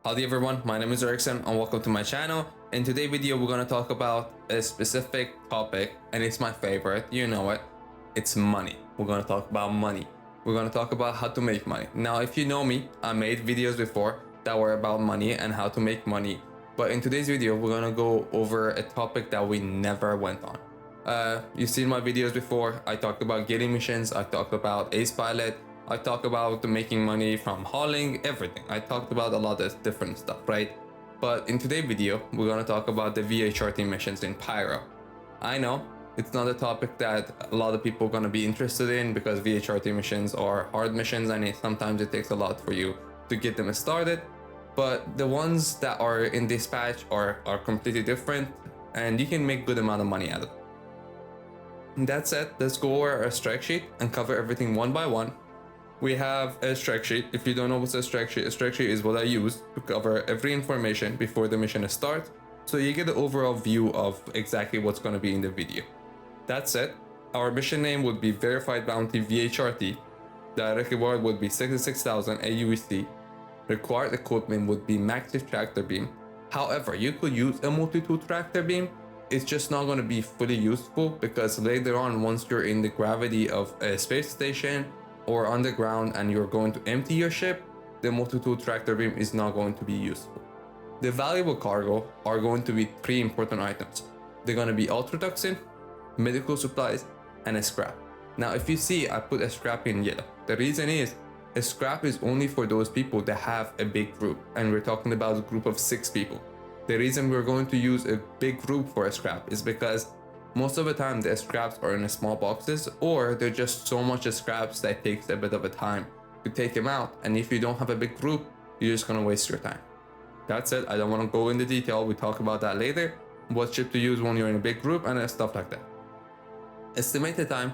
Howdy everyone, my name is Arixen and welcome to my channel. In today's video we're going to talk about a specific topic and it's my favorite, you know it. It's money. We're going to talk about money. We're going to talk about how to make money. Now if you know me, I made videos before that were about money and how to make money. But in today's video we're going to go over a topic that we never went on. You've seen my videos before. I talked about getting missions, I talked about Ace Pilot, I talked about making money from hauling, everything. I talked about a lot of different stuff, right? But in today's video, we're gonna talk about the VHRT missions in Pyro. I know it's not a topic that a lot of people are gonna be interested in because VHRT missions are hard missions and sometimes it takes a lot for you to get them started. But the ones that are in dispatch are completely different and you can make good amount of money out of it. That said, let's go over a strike sheet and cover everything one by one. We have a strike sheet. If you don't know what's a strike sheet is what I use to cover every information before the mission starts, so you get the overall view of exactly what's going to be in the video. That said, our mission name would be Verified Bounty VHRT. Direct reward would be 66,000 aUEC. Required equipment would be Maxive Tractor Beam. However, you could use a multi-tool tractor beam. It's just not going to be fully useful because later on, once you're in the gravity of a space station or underground and you're going to empty your ship, the multi-tool tractor beam is not going to be useful. The valuable cargo are going to be three important items. They're going to be ultratoxin, medical supplies, and a scrap. Now if you see, I put a scrap in yellow. The reason is, a scrap is only for those people that have a big group, and we're talking about a group of 6 people. The reason we're going to use a big group for a scrap is because most of the time the scraps are in small boxes, or they're just so much scraps that it takes a bit of a time to take them out, and if you don't have a big group, you're just gonna waste your time. That's it. I don't want to go into detail. We talk about that later, what ship to use when you're in a big group and stuff like that. Estimated time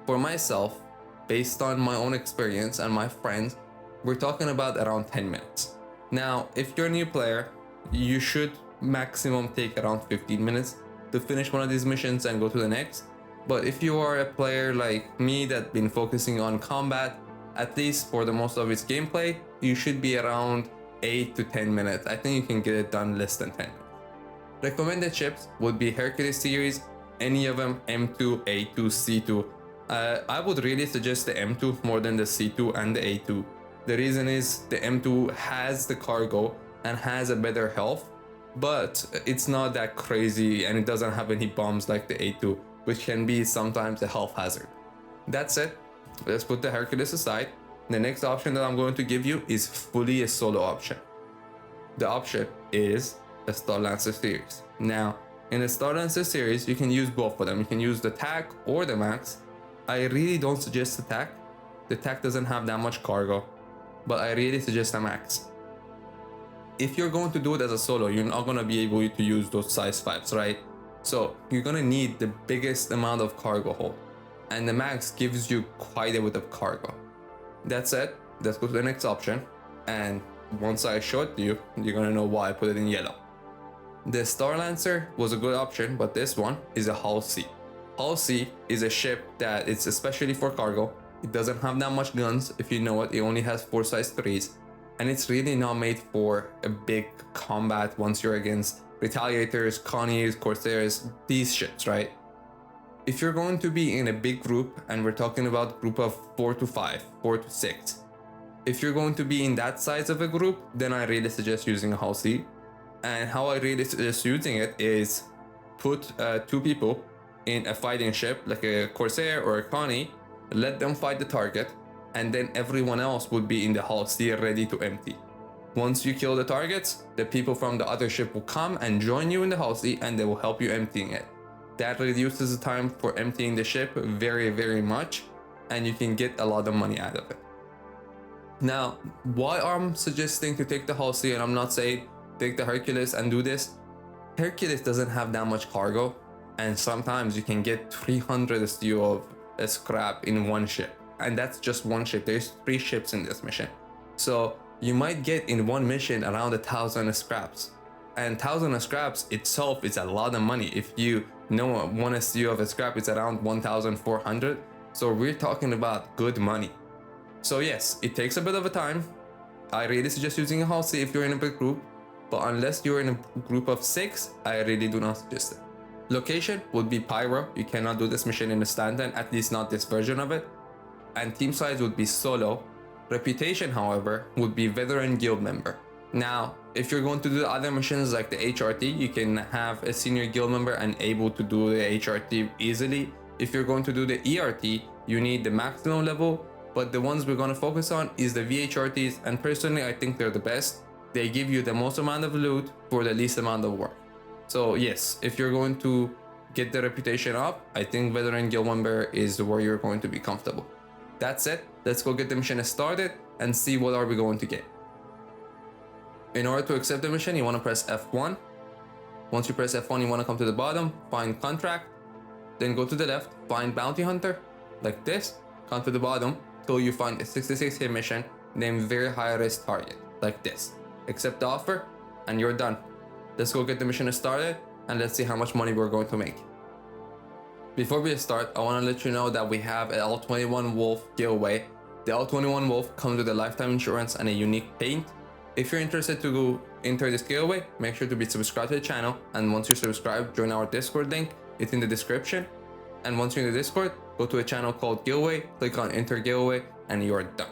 for myself, based on my own experience and my friends, we're talking about around 10 minutes. Now if you're a new player, you should maximum take around 15 minutes to finish one of these missions and go to the next. But if you are a player like me that's been focusing on combat, at least for the most of its gameplay, you should be around 8 to 10 minutes. I think you can get it done less than 10 minutes. Recommended ships would be Hercules series, any of them, M2, A2, C2. I would really suggest the M2 more than the C2 and the A2. The reason is the M2 has the cargo and has a better health, but it's not that crazy and it doesn't have any bombs like the A2, which can be sometimes a health hazard. That's it. Let's put the Hercules aside. The next option that I'm going to give you is fully a solo option. The option is a Star Lancer series. Now, in the Star Lancer series, you can use both of them. You can use the TAC or the Max. I really don't suggest the TAC. The TAC doesn't have that much cargo, but I really suggest the Max. If you're going to do it as a solo, you're not going to be able to use those size 5s, right? So you're going to need the biggest amount of cargo hold, and the Max gives you quite a bit of cargo. That's it. Let's go to the next option, and once I show it to you, you're going to know why I put it in yellow. The Star Lancer was a good option, but this one is a Hull C. Hull C is a ship that it's especially for cargo. It doesn't have that much guns. If you know it, it only has 4 size 3s. And it's really not made for a big combat once you're against Retaliators, Connies, Corsairs, these ships, right? If you're going to be in a big group, and we're talking about group of 4 to 5, 4 to 6. If you're going to be in that size of a group, then I really suggest using a Hull C. And how I really suggest using it is put 2 people in a fighting ship, like a Corsair or a Connie, let them fight the target, and then everyone else would be in the Hull C ready to empty. Once you kill the targets, the people from the other ship will come and join you in the Hull C and they will help you emptying it. That reduces the time for emptying the ship very, very much, and you can get a lot of money out of it. Now, why I'm suggesting to take the Hull C and I'm not saying take the Hercules and do this? Hercules doesn't have that much cargo, and sometimes you can get 300 STU of a scrap in one ship. And that's just one ship. There's 3 ships in this mission, so you might get in one mission around 1,000 scraps, and 1,000 scraps itself is a lot of money. If you know, 1 STU of a scrap is around 1,400, so we're talking about good money. So yes, it takes a bit of a time. I really suggest using a Halsey if you're in a big group, but unless you're in a group of 6, I really do not suggest it. Location would be Pyro. You cannot do this mission in a stand-in, at least not this version of it. And team size would be solo. Reputation, however, would be veteran guild member. Now, if you're going to do the other missions like the HRT, you can have a senior guild member and able to do the HRT easily. If you're going to do the ERT, you need the maximum level, but the ones we're going to focus on is the VHRTs, and personally I think they're the best. They give you the most amount of loot for the least amount of work. So yes, if you're going to get the reputation up, I think veteran guild member is where you're going to be comfortable. That's it. Let's go get the mission started and see what are we going to get. In order to accept the mission, you want to press F1. Once you press F1, you want to come to the bottom, find contract, then go to the left, find bounty hunter, like this, come to the bottom till you find a 66 hit mission named very high risk target, like this. Accept the offer and you're done. Let's go get the mission started and let's see how much money we're going to make. Before we start, I want to let you know that we have an L21 Wolf giveaway. The L21 Wolf comes with a lifetime insurance and a unique paint. If you're interested to go enter this giveaway, make sure to be subscribed to the channel, and once you're subscribed, join our Discord link. It's in the description. And once you're in the Discord, go to a channel called giveaway, click on enter giveaway, and you're done.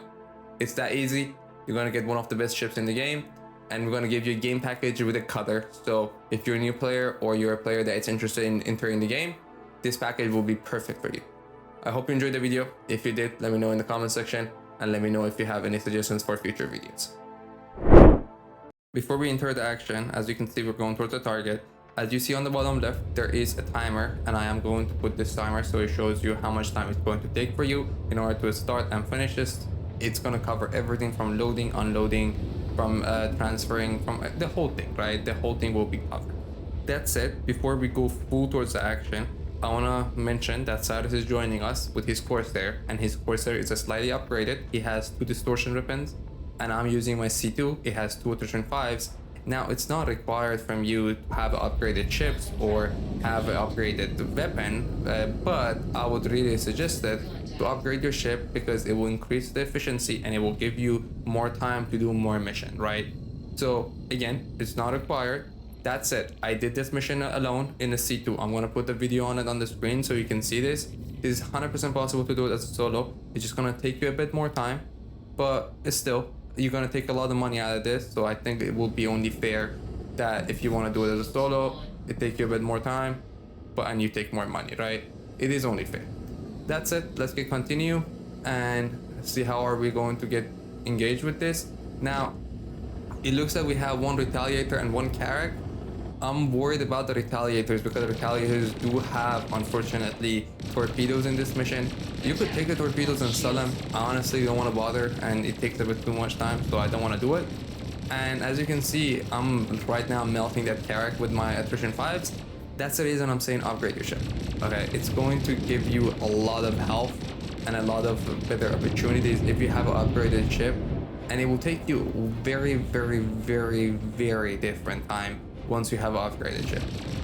It's that easy. You're gonna get one of the best ships in the game, and we're gonna give you a game package with a cutter. So if you're a new player or you're a player that is interested in entering the game, this package will be perfect for you. I hope you enjoyed the video. If you did, let me know in the comment section, and let me know if you have any suggestions for future videos. Before we enter the action, as you can see, we're going towards the target. As you see on the bottom left, there is a timer, and I am going to put this timer so it shows you how much time it's going to take for you in order to start and finish this. It's going to cover everything from loading, unloading, from transferring, from the whole thing, right? The whole thing will be covered. That said, before we go full towards the action, I want to mention that Cyrus is joining us with his Corsair, and his Corsair is a slightly upgraded. He has 2 distortion weapons, and I'm using my C2. It has 2 attrition 5s. Now, it's not required from you to have upgraded chips or have an upgraded weapon, but I would really suggest it to upgrade your ship because it will increase the efficiency and it will give you more time to do more mission, right? So again, it's not required. That's it. I did this mission alone in the C2. I'm going to put the video on it on the screen so you can see this. It is 100% possible to do it as a solo. It's just going to take you a bit more time, but it's still, you're going to take a lot of money out of this. So I think it will be only fair that if you want to do it as a solo, it takes you a bit more time, and you take more money, right? It is only fair. That's it. Let's get continue and see how are we going to get engaged with this. Now, it looks like we have 1 retaliator and 1 carrack. I'm worried about the retaliators because the retaliators do have, unfortunately, torpedoes in this mission. You could take the torpedoes and sell them. I honestly don't want to bother, and it takes a bit too much time, so I don't want to do it. And as you can see, I'm right now melting that carrack with my attrition 5s. That's the reason I'm saying upgrade your ship. Okay, it's going to give you a lot of health and a lot of better opportunities if you have an upgraded ship, and it will take you very, very, very, very different time once you have an upgraded ship.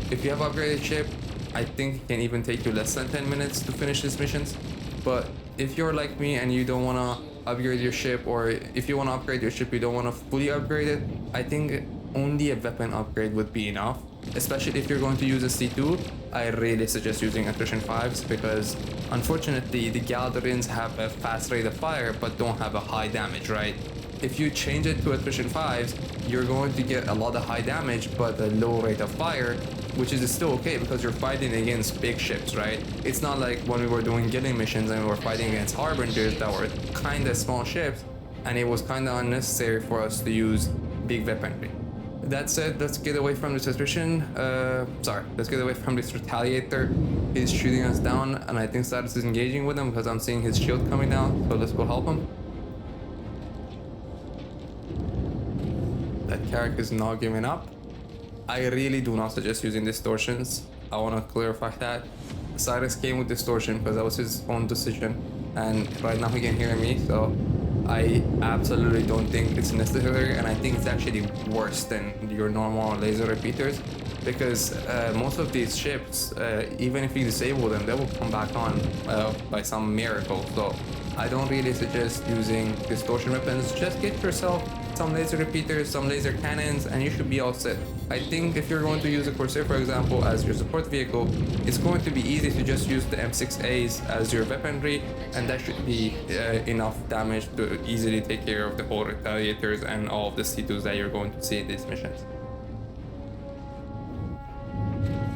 If you have an upgraded ship, I think it can even take you less than 10 minutes to finish these missions. But if you're like me and you don't want to upgrade your ship, or if you want to upgrade your ship, you don't want to fully upgrade it, I think only a weapon upgrade would be enough. Especially if you're going to use a C2, I really suggest using attrition 5s because unfortunately the Galdarians have a fast rate of fire but don't have a high damage, right? If you change it to attrition 5s, you're going to get a lot of high damage but a low rate of fire, which is still okay because you're fighting against big ships, right? It's not like when we were doing guilding missions and we were fighting against harbingers that were kind of small ships, and it was kind of unnecessary for us to use big weaponry. That said, let's get away from this attrition. Let's get away from this retaliator. He's shooting us down, and I think Status is engaging with him because I'm seeing his shield coming down. So let's go help him. That character is not giving up. I really do not suggest using distortions. I want to clarify that. Cyrus came with distortion because that was his own decision, and right now he can hear me, so I absolutely don't think it's necessary, and I think it's actually worse than your normal laser repeaters because most of these ships, even if you disable them, they will come back on by some miracle. So I don't really suggest using distortion weapons. Just get yourself some laser repeaters, some laser cannons, and you should be all set. I think if you're going to use a Corsair, for example, as your support vehicle, it's going to be easy to just use the M6As as your weaponry, and that should be enough damage to easily take care of the whole retaliators and all of the C2s that you're going to see in these missions.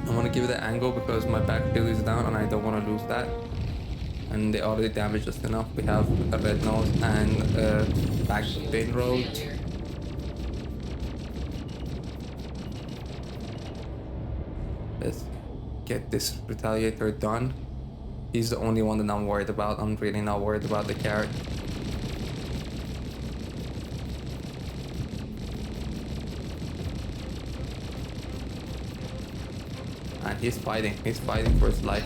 I want to give it an angle because my back shield is down and I don't want to lose that. And they already damaged us enough. We have a red nose and back bin road. Let's get this retaliator done. He's the only one that I'm worried about. I'm really not worried about the carrot. And he's fighting for his life.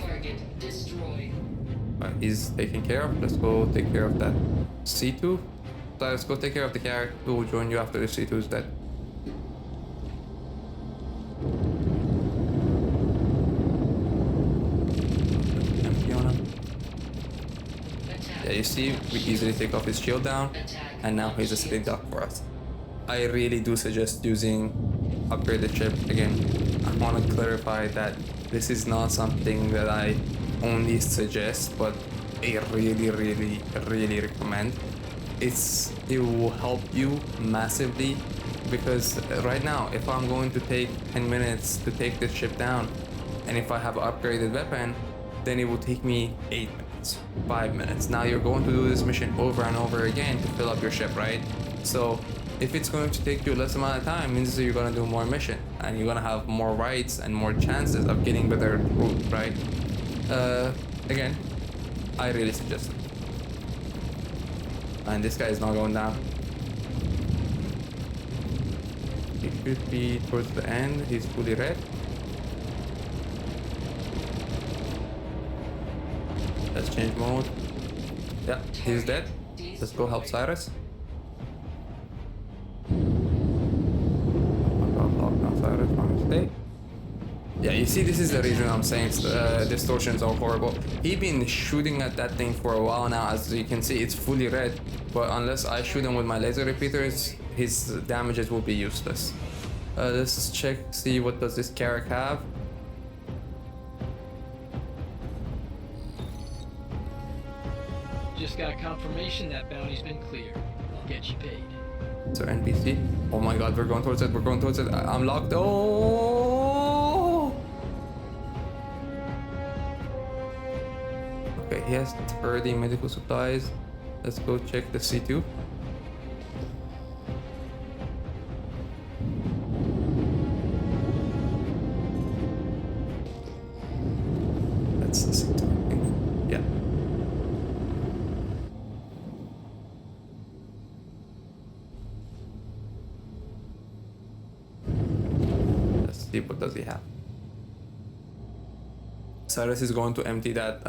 He's taken care of. Let's go take care of that C2. So let's go take care of the carrot. We will join you after the C2 is dead. Empty on him. Yeah, you see, we easily take off his shield down, and now he's a sitting duck for us. I really do suggest using upgraded chip. Again, I want to clarify that this is not something that I only suggest, but I really recommend. It will help you massively, because right now if I'm going to take 10 minutes to take this ship down, and if I have an upgraded weapon, then it will take me 8 minutes, 5 minutes. Now you're going to do this mission over and over again to fill up your ship, right? So if it's going to take you less amount of time, means that you're gonna do more mission and you're gonna have more rights and more chances of getting better loot, right? Again, I really suggest it. And this guy is not going down. He should be towards the end. He's fully red. Let's change mode. Yeah, he's dead. Let's go help Cyrus. Yeah, you see, this is the reason I'm saying distortions are horrible. He's been shooting at that thing for a while now. As you can see, it's fully red, but unless I shoot him with my laser repeaters, his damages will be useless. Let's check, see what does this carrot have. Just got confirmation that bounty's been cleared. I'll get you paid. So NPC. Oh my god, we're going towards it. We're going towards it. I'm locked. Oh! Okay, he has 30 medical supplies. Let's go check the C2. That's the C2. Yeah. What does he have? Cyrus is going to empty that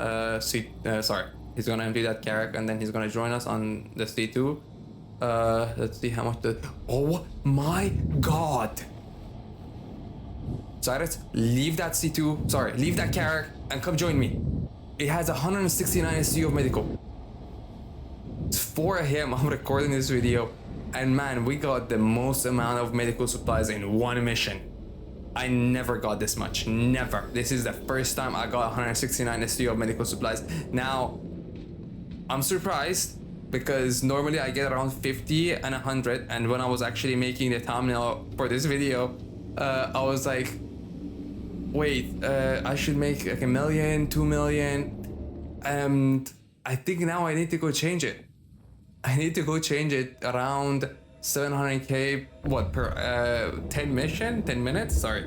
he's gonna empty that carrack, and then he's gonna join us on the C2. Let's see how much oh my god! Cyrus, leave that C2, leave that carrack and come join me. It has 169 SU of medical. It's 4 a.m. I'm recording this video, and man, we got the most amount of medical supplies in one mission. I never got this much, never. This is the first time I got 169 SU of medical supplies. Now, I'm surprised because normally I get around 50 and 100, and when I was actually making the thumbnail for this video, I was like, wait, I should make like 1 million, 2 million, and I think now I need to go change it. I need to go change it around 700k per 10 minutes. Sorry,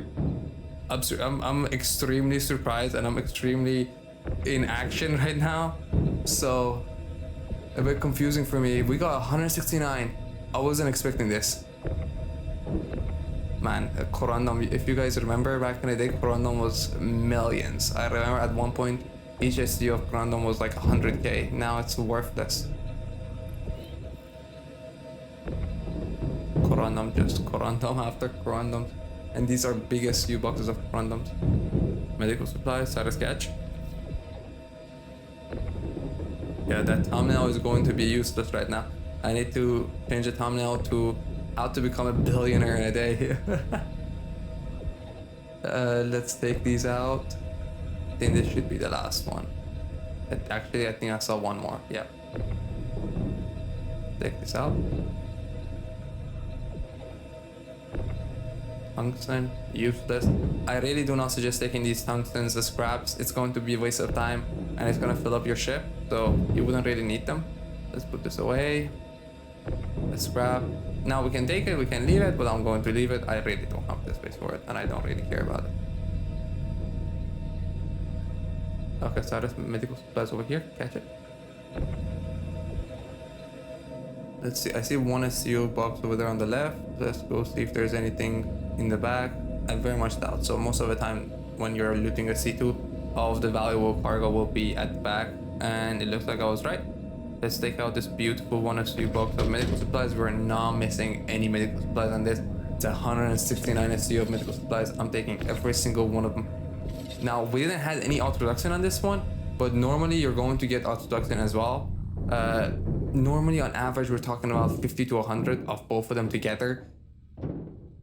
I'm extremely surprised, and I'm extremely in action right now, so a bit confusing for me. We got 169. I wasn't expecting this, man. Corundum, if you guys remember back in the day, Corundum was millions. I remember at one point each SU of Corundum was like 100k. Now it's worthless. Corundum, just Corundum after Corundum. And these are biggest U boxes of Corundums. Medical supplies, Cyrus catch. Yeah, that thumbnail is going to be useless right now. I need to change the thumbnail to How to become a billionaire in a day. Let's take these out. I think this should be the last one. Actually, I think I saw one more. Yeah. Take this out. Tungsten, useless. I really do not suggest taking these tungstens as scraps. It's going to be a waste of time and it's going to fill up your ship, so you wouldn't really need them. Let's put this away. Let's scrap. Now we can take it, we can leave it, but I'm going to leave it. I really don't have the space for it and I don't really care about it. Okay, so there's medical supplies over here. Catch it. Let's see. I see one SEO box over there on the left. Let's go see if there's anything in the back. I very much doubt. So most of the time when you're looting a C2, all of the valuable cargo will be at the back. And it looks like I was right. Let's take out this beautiful one SEO box of medical supplies. We're not missing any medical supplies on this. It's 169 SEO of medical supplies. I'm taking every single one of them. Now, we didn't have any autoduction on this one, but normally you're going to get autoduction as well. Normally on average, we're talking about 50 to 100 of both of them together.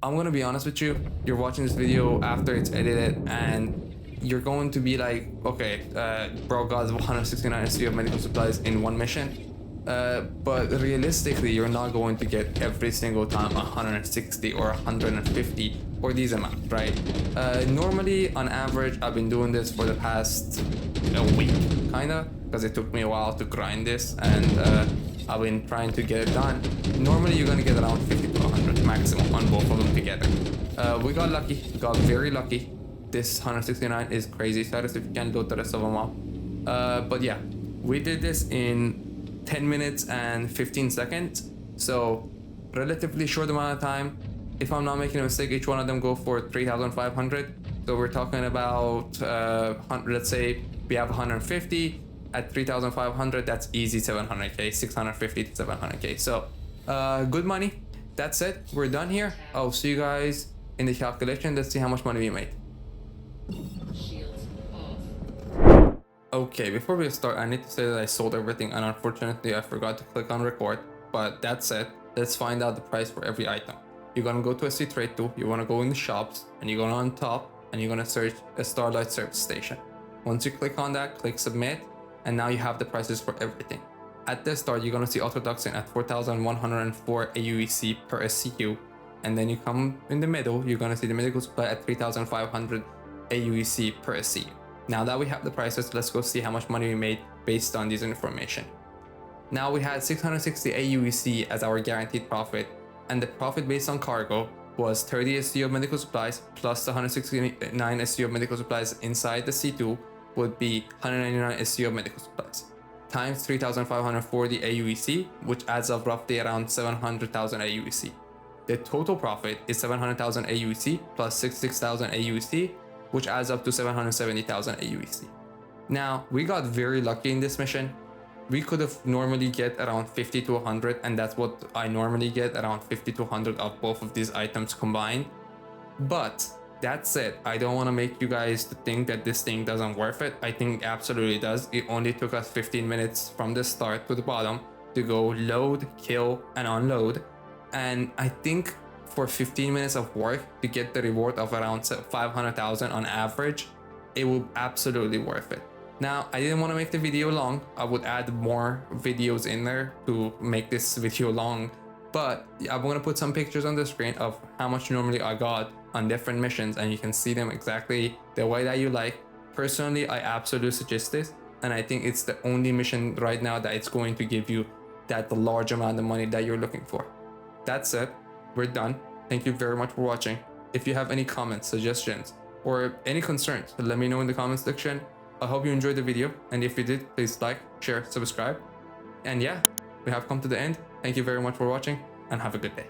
I'm gonna be honest with you, you're watching this video after it's edited and you're going to be like, okay, bro got 169 SEO of medical supplies in one mission. But realistically, you're not going to get every single time 160 or 150 or these amounts, right? Normally, on average, I've been doing this for the past a week, kinda, because it took me a while to grind this, and I've been trying to get it done. Normally, you're gonna get around 50 to 100 maximum on both of them together. We got lucky, got very lucky. This 169 is crazy status if you can load the rest of them up. But yeah, we did this in 10 minutes and 15 seconds, so relatively short amount of time. If I'm not making a mistake, each one of them go for 3,500. So we're talking about, let's say we have 150 at 3,500. That's easy 700k, 650 to 700k. So good money. That's it. We're done here. I'll see you guys in the calculation. Let's see how much money we made. Okay, before we start, I need to say that I sold everything and unfortunately I forgot to click on record, but that's it. Let's find out the price for every item. You're gonna go to a C-Trade tool, you wanna go in the shops, and you're gonna on top, and you're gonna search a Starlight service station. Once you click on that, click submit, and now you have the prices for everything. At the start, you're gonna see autoduction at 4,104 aUEC per SCU, and then you come in the middle, you're gonna see the medical supply at 3,500 aUEC per SCU. Now that we have the prices, let's go see how much money we made based on this information. Now we had 660 aUEC as our guaranteed profit, and the profit based on cargo was 30 SCU of medical supplies plus the 169 SCU of medical supplies inside the C2 would be 199 SCU of medical supplies times 3,540 aUEC, which adds up roughly around 700,000 aUEC. The total profit is 700,000 aUEC plus 66,000 aUEC, which adds up to 770,000 aUEC. Now, we got very lucky in this mission. We could have normally get around 50 to 100, and that's what I normally get, around 50 to 100 of both of these items combined. But that's it. I don't want to make you guys to think that this thing doesn't worth it. I think it absolutely does. It only took us 15 minutes from the start to the bottom to go load, kill, and unload. And I think for 15 minutes of work to get the reward of around 500,000 on average, it will absolutely worth it. Now, I didn't want to make the video long. I would add more videos in there to make this video long, but I'm going to put some pictures on the screen of how much normally I got on different missions, and you can see them exactly the way that you like. Personally, I absolutely suggest this, and I think it's the only mission right now that it's going to give you that large amount of money that you're looking for. That's it. We're done. Thank you very much for watching. If you have any comments, suggestions, or any concerns, let me know in the comment section. I hope you enjoyed the video, and if you did, please like, share, subscribe. And yeah, we have come to the end. Thank you very much for watching, and have a good day.